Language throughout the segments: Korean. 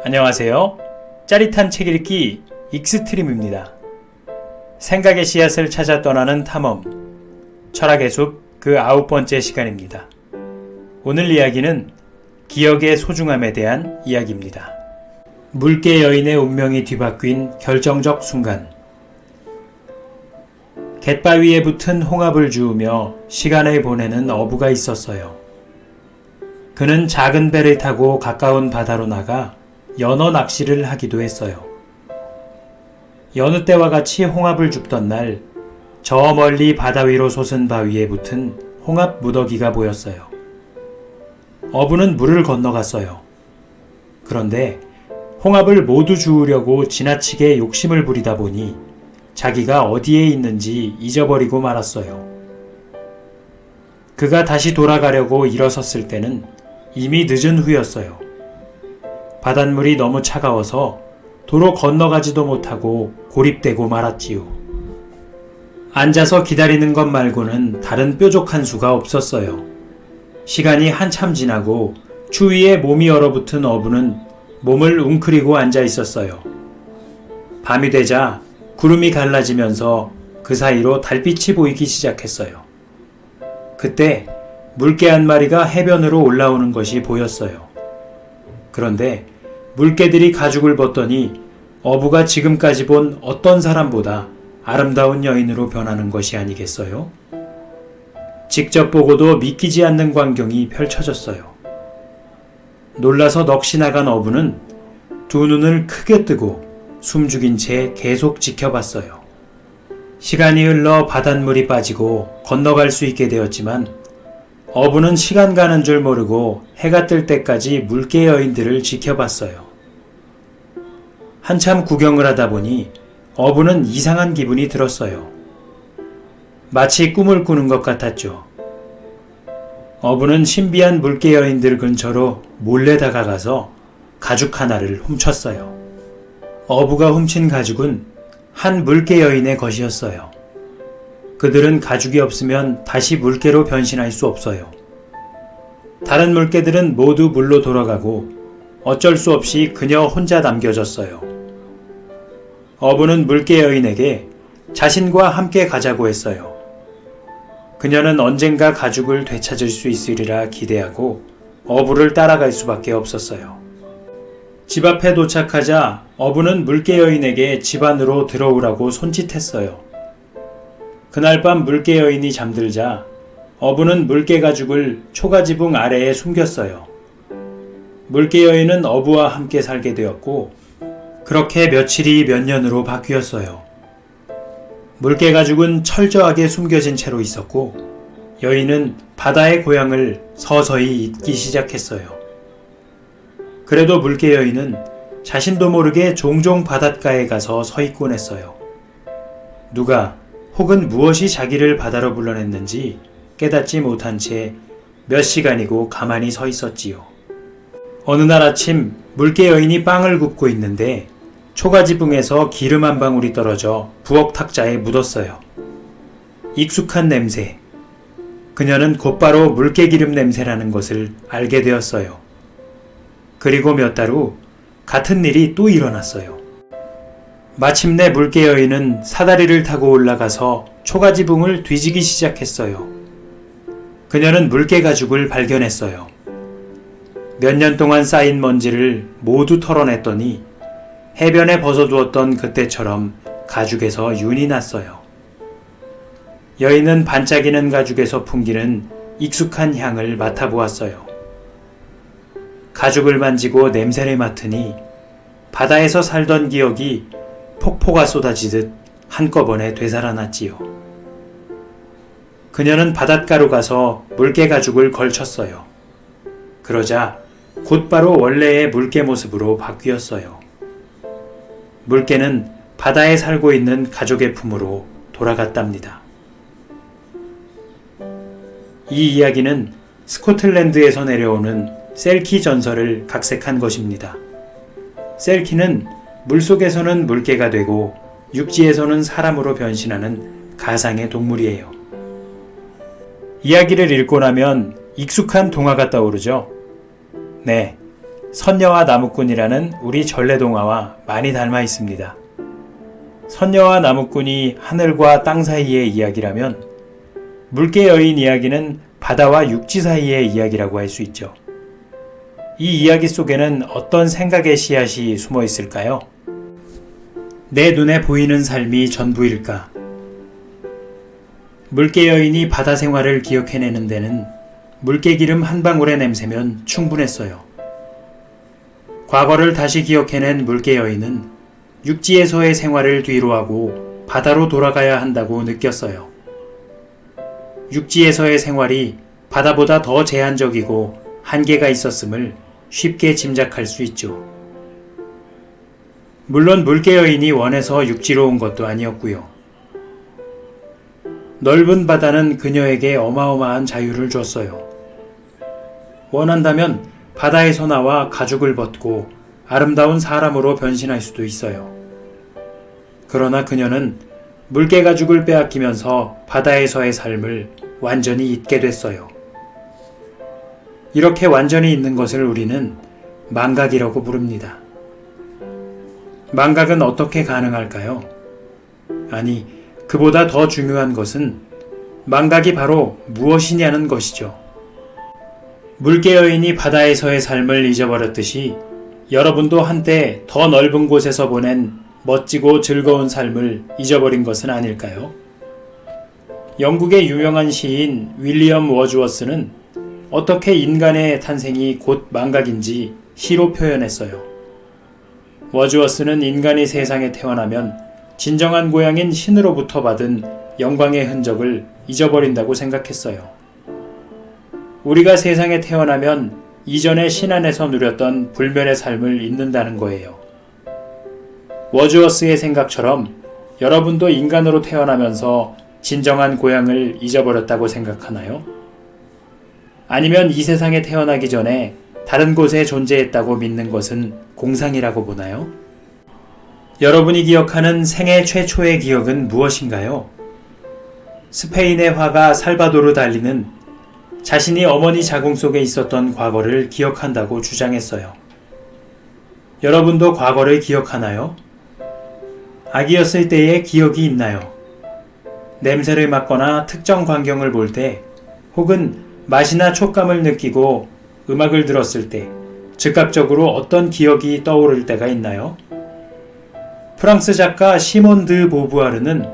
안녕하세요. 짜릿한 책 읽기 익스트림입니다. 생각의 씨앗을 찾아 떠나는 탐험, 철학의 숲 그 9번째 시간입니다. 오늘 이야기는 기억의 소중함에 대한 이야기입니다. 물개 여인의 운명이 뒤바뀐 결정적 순간. 갯바위에 붙은 홍합을 주우며 시간을 보내는 어부가 있었어요. 그는 작은 배를 타고 가까운 바다로 나가 연어 낚시를 하기도 했어요. 여느 때와 같이 홍합을 줍던 날, 저 멀리 바다 위로 솟은 바위에 붙은 홍합 무더기가 보였어요. 어부는 물을 건너갔어요. 그런데 홍합을 모두 주우려고 지나치게 욕심을 부리다 보니 자기가 어디에 있는지 잊어버리고 말았어요. 그가 다시 돌아가려고 일어섰을 때는 이미 늦은 후였어요. 바닷물이 너무 차가워서 도로 건너가지도 못하고 고립되고 말았지요. 앉아서 기다리는 것 말고는 다른 뾰족한 수가 없었어요. 시간이 한참 지나고 추위에 몸이 얼어붙은 어부는 몸을 웅크리고 앉아 있었어요. 밤이 되자 구름이 갈라지면서 그 사이로 달빛이 보이기 시작했어요. 그때 물개 한 마리가 해변으로 올라오는 것이 보였어요. 그런데 물개들이 가죽을 벗더니 어부가 지금까지 본 어떤 사람보다 아름다운 여인으로 변하는 것이 아니겠어요? 직접 보고도 믿기지 않는 광경이 펼쳐졌어요. 놀라서 넋이 나간 어부는 두 눈을 크게 뜨고 숨죽인 채 계속 지켜봤어요. 시간이 흘러 바닷물이 빠지고 건너갈 수 있게 되었지만 어부는 시간 가는 줄 모르고 해가 뜰 때까지 물개 여인들을 지켜봤어요. 한참 구경을 하다 보니 어부는 이상한 기분이 들었어요. 마치 꿈을 꾸는 것 같았죠. 어부는 신비한 물개 여인들 근처로 몰래 다가가서 가죽 하나를 훔쳤어요. 어부가 훔친 가죽은 한 물개 여인의 것이었어요. 그들은 가죽이 없으면 다시 물개로 변신할 수 없어요. 다른 물개들은 모두 물로 돌아가고 어쩔 수 없이 그녀 혼자 남겨졌어요. 어부는 물개 여인에게 자신과 함께 가자고 했어요. 그녀는 언젠가 가죽을 되찾을 수 있으리라 기대하고 어부를 따라갈 수밖에 없었어요. 집 앞에 도착하자 어부는 물개 여인에게 집 안으로 들어오라고 손짓했어요. 그날 밤 물개 여인이 잠들자 어부는 물개 가죽을 초가지붕 아래에 숨겼어요. 물개 여인은 어부와 함께 살게 되었고 그렇게 며칠이 몇 년으로 바뀌었어요. 물개 가죽은 철저하게 숨겨진 채로 있었고 여인은 바다의 고향을 서서히 잊기 시작했어요. 그래도 물개 여인은 자신도 모르게 종종 바닷가에 가서 서 있곤 했어요. 누가 혹은 무엇이 자기를 바다로 불러냈는지 깨닫지 못한 채 몇 시간이고 가만히 서 있었지요. 어느 날 아침 물개 여인이 빵을 굽고 있는데 초가지붕에서 기름 한 방울이 떨어져 부엌 탁자에 묻었어요. 익숙한 냄새. 그녀는 곧바로 물개기름 냄새라는 것을 알게 되었어요. 그리고 몇 달 후 같은 일이 또 일어났어요. 마침내 물개 여인은 사다리를 타고 올라가서 초가지붕을 뒤지기 시작했어요. 그녀는 물개 가죽을 발견했어요. 몇 년 동안 쌓인 먼지를 모두 털어냈더니 해변에 벗어두었던 그때처럼 가죽에서 윤이 났어요. 여인은 반짝이는 가죽에서 풍기는 익숙한 향을 맡아보았어요. 가죽을 만지고 냄새를 맡으니 바다에서 살던 기억이 폭포가 쏟아지듯 한꺼번에 되살아났지요. 그녀는 바닷가로 가서 물개 가죽을 걸쳤어요. 그러자 곧바로 원래의 물개 모습으로 바뀌었어요. 물개는 바다에 살고 있는 가족의 품으로 돌아갔답니다. 이 이야기는 스코틀랜드에서 내려오는 셀키 전설을 각색한 것입니다. 셀키는 물속에서는 물개가 되고 육지에서는 사람으로 변신하는 가상의 동물이에요. 이야기를 읽고 나면 익숙한 동화가 떠오르죠. 네, 선녀와 나무꾼이라는 우리 전래동화와 많이 닮아 있습니다. 선녀와 나무꾼이 하늘과 땅 사이의 이야기라면 물개 여인 이야기는 바다와 육지 사이의 이야기라고 할 수 있죠. 이 이야기 속에는 어떤 생각의 씨앗이 숨어 있을까요? 내 눈에 보이는 삶이 전부일까? 물개 여인이 바다 생활을 기억해내는 데는 물개기름 한 방울의 냄새면 충분했어요. 과거를 다시 기억해낸 물개 여인은 육지에서의 생활을 뒤로하고 바다로 돌아가야 한다고 느꼈어요. 육지에서의 생활이 바다보다 더 제한적이고 한계가 있었음을 쉽게 짐작할 수 있죠. 물론 물개 여인이 원해서 육지로 온 것도 아니었고요. 넓은 바다는 그녀에게 어마어마한 자유를 줬어요. 원한다면 바다에서 나와 가죽을 벗고 아름다운 사람으로 변신할 수도 있어요. 그러나 그녀는 물개 가죽을 빼앗기면서 바다에서의 삶을 완전히 잊게 됐어요. 이렇게 완전히 잊는 것을 우리는 망각이라고 부릅니다. 망각은 어떻게 가능할까요? 아니, 그보다 더 중요한 것은 망각이 바로 무엇이냐는 것이죠. 물개 여인이 바다에서의 삶을 잊어버렸듯이 여러분도 한때 더 넓은 곳에서 보낸 멋지고 즐거운 삶을 잊어버린 것은 아닐까요? 영국의 유명한 시인 윌리엄 워즈워스는 어떻게 인간의 탄생이 곧 망각인지 시로 표현했어요. 워즈워스는 인간이 세상에 태어나면 진정한 고향인 신으로부터 받은 영광의 흔적을 잊어버린다고 생각했어요. 우리가 세상에 태어나면 이전의 신 안에서 누렸던 불멸의 삶을 잊는다는 거예요. 워즈워스의 생각처럼 여러분도 인간으로 태어나면서 진정한 고향을 잊어버렸다고 생각하나요? 아니면 이 세상에 태어나기 전에 다른 곳에 존재했다고 믿는 것은 공상이라고 보나요? 여러분이 기억하는 생애 최초의 기억은 무엇인가요? 스페인의 화가 살바도르 달리는 자신이 어머니 자궁 속에 있었던 과거를 기억한다고 주장했어요. 여러분도 과거를 기억하나요? 아기였을 때의 기억이 있나요? 냄새를 맡거나 특정 광경을 볼 때, 혹은 맛이나 촉감을 느끼고 음악을 들었을 때 즉각적으로 어떤 기억이 떠오를 때가 있나요? 프랑스 작가 시몬 드 보부아르는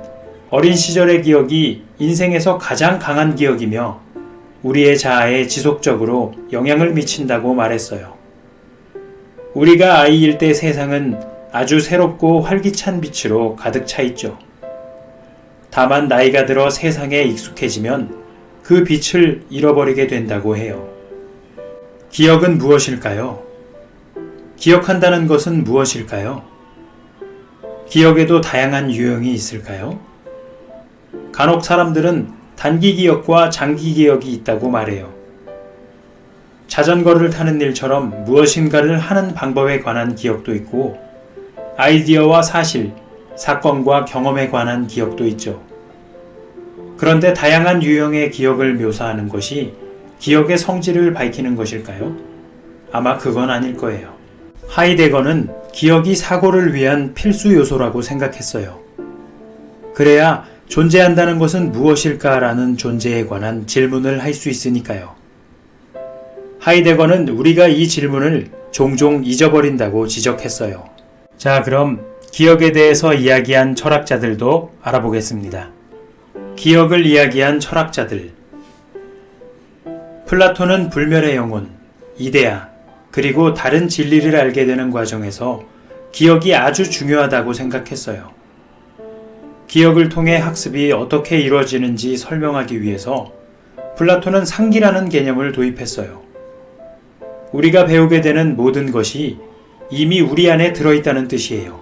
어린 시절의 기억이 인생에서 가장 강한 기억이며 우리의 자아에 지속적으로 영향을 미친다고 말했어요. 우리가 아이일 때 세상은 아주 새롭고 활기찬 빛으로 가득 차 있죠. 다만 나이가 들어 세상에 익숙해지면 그 빛을 잃어버리게 된다고 해요. 기억은 무엇일까요? 기억한다는 것은 무엇일까요? 기억에도 다양한 유형이 있을까요? 간혹 사람들은 단기 기억과 장기 기억이 있다고 말해요. 자전거를 타는 일처럼 무엇인가를 하는 방법에 관한 기억도 있고, 아이디어와 사실, 사건과 경험에 관한 기억도 있죠. 그런데 다양한 유형의 기억을 묘사하는 것이 기억의 성질을 밝히는 것일까요? 아마 그건 아닐 거예요. 하이데거는 기억이 사고를 위한 필수 요소라고 생각했어요. 그래야 존재한다는 것은 무엇일까라는 존재에 관한 질문을 할 수 있으니까요. 하이데거는 우리가 이 질문을 종종 잊어버린다고 지적했어요. 자, 그럼 기억에 대해서 이야기한 철학자들도 알아보겠습니다. 기억을 이야기한 철학자들. 플라톤은 불멸의 영혼, 이데아, 그리고 다른 진리를 알게 되는 과정에서 기억이 아주 중요하다고 생각했어요. 기억을 통해 학습이 어떻게 이루어지는지 설명하기 위해서 플라톤은 상기라는 개념을 도입했어요. 우리가 배우게 되는 모든 것이 이미 우리 안에 들어있다는 뜻이에요.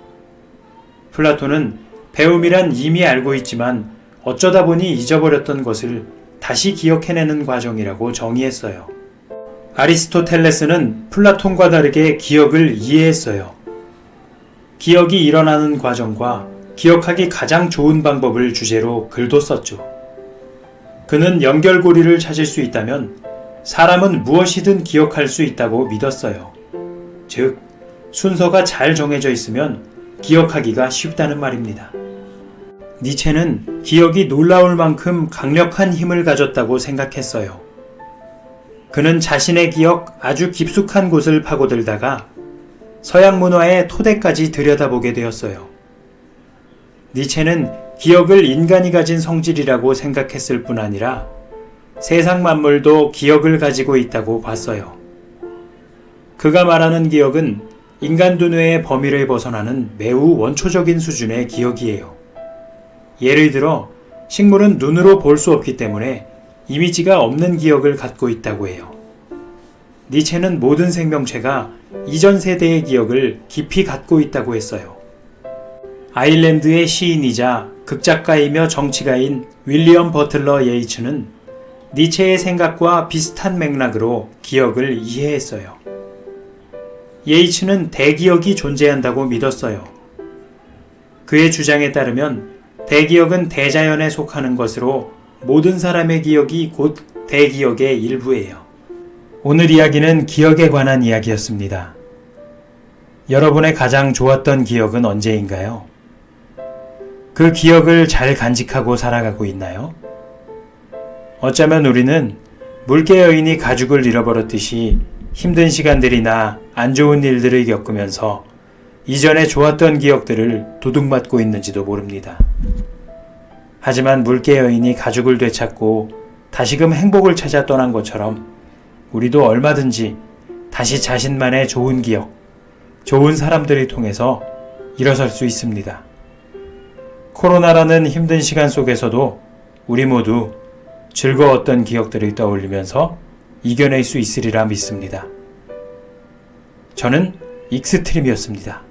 플라톤은 배움이란 이미 알고 있지만 어쩌다 보니 잊어버렸던 것을 다시 기억해내는 과정이라고 정의했어요. 아리스토텔레스는 플라톤과 다르게 기억을 이해했어요. 기억이 일어나는 과정과 기억하기 가장 좋은 방법을 주제로 글도 썼죠. 그는 연결고리를 찾을 수 있다면 사람은 무엇이든 기억할 수 있다고 믿었어요. 즉, 순서가 잘 정해져 있으면 기억하기가 쉽다는 말입니다. 니체는 기억이 놀라울 만큼 강력한 힘을 가졌다고 생각했어요. 그는 자신의 기억 아주 깊숙한 곳을 파고들다가 서양 문화의 토대까지 들여다보게 되었어요. 니체는 기억을 인간이 가진 성질이라고 생각했을 뿐 아니라 세상 만물도 기억을 가지고 있다고 봤어요. 그가 말하는 기억은 인간 두뇌의 범위를 벗어나는 매우 원초적인 수준의 기억이에요. 예를 들어 식물은 눈으로 볼 수 없기 때문에 이미지가 없는 기억을 갖고 있다고 해요. 니체는 모든 생명체가 이전 세대의 기억을 깊이 갖고 있다고 했어요. 아일랜드의 시인이자 극작가이며 정치가인 윌리엄 버틀러 예이츠는 니체의 생각과 비슷한 맥락으로 기억을 이해했어요. 예이츠는 대기억이 존재한다고 믿었어요. 그의 주장에 따르면 대기억은 대자연에 속하는 것으로 모든 사람의 기억이 곧 대기억의 일부예요. 오늘 이야기는 기억에 관한 이야기였습니다. 여러분의 가장 좋았던 기억은 언제인가요? 그 기억을 잘 간직하고 살아가고 있나요? 어쩌면 우리는 물개 여인이 가죽을 잃어버렸듯이 힘든 시간들이나 안 좋은 일들을 겪으면서 이전에 좋았던 기억들을 도둑맞고 있는지도 모릅니다. 하지만 물개 여인이 가죽을 되찾고 다시금 행복을 찾아 떠난 것처럼 우리도 얼마든지 다시 자신만의 좋은 기억, 좋은 사람들을 통해서 일어설 수 있습니다. 코로나라는 힘든 시간 속에서도 우리 모두 즐거웠던 기억들을 떠올리면서 이겨낼 수 있으리라 믿습니다. 저는 익스트림이었습니다.